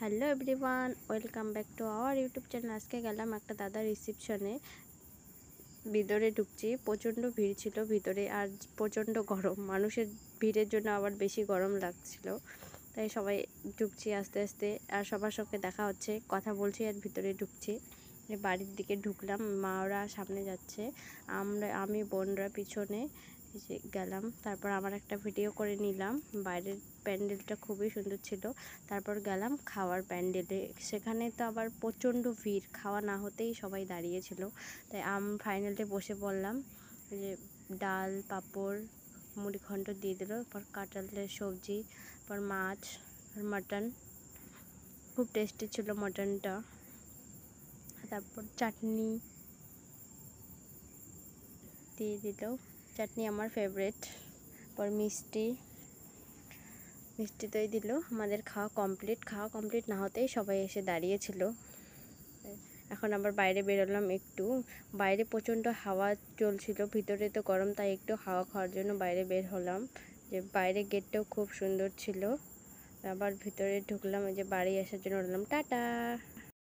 Hello everyone, welcome back to our YouTube channel. আজকে গেলাম একটা দাদার রিসেপশনে, ভিতরে ঢুকছি। প্রচণ্ড ভিড় ছিল ভিতরে, আর প্রচণ্ড গরম। মানুষের ভিড়ের জন্য আবার বেশি গরম লাগছিল, তাই সবাই ঢুকছি আস্তে আস্তে। আর সবার সঙ্গে দেখা হচ্ছে, কথা বলছি আর ভিতরে ঢুকছি। বাড়ির দিকে ঢুকলাম, মা ওরা সামনে যাচ্ছে, আমি বোনরা পিছনে গেলাম। তারপর আমার একটা ভিডিও করে নিলাম। বাইরের প্যান্ডেলটা খুবই সুন্দর ছিল। তারপর গেলাম খাওয়ার প্যান্ডেলে, সেখানে তো আবার প্রচণ্ড ভিড়, খাওয়া না হতেই সবাই দাঁড়িয়েছিল। তাই ফাইনালে বসে পড়লাম। যে ডাল, পাঁপড়, মুড়িঘণ্ট দিয়ে দিল, পর কাঁঠালের সবজি, পর মাছ আর মাটন। খুব টেস্টি ছিল মাটনটা। তারপর চাটনি দিয়ে দিল, চাটনি আমার ফেভারিট। পর মিষ্টি দই দিল। আমাদের খাওয়া কমপ্লিট না হতেই সবাই এসে দাঁড়িয়েছিল। এখন আবার বাইরে বেরোলাম একটু। বাইরে প্রচণ্ড হাওয়া চলছিল, ভিতরে তো গরম, তাই একটু হাওয়া খাওয়ার জন্য বাইরে বের হলাম। যে বাইরে গেটটাও খুব সুন্দর ছিল। আবার ভিতরে ঢুকলাম, যে বাড়ি আসার জন্য বললাম টাটা।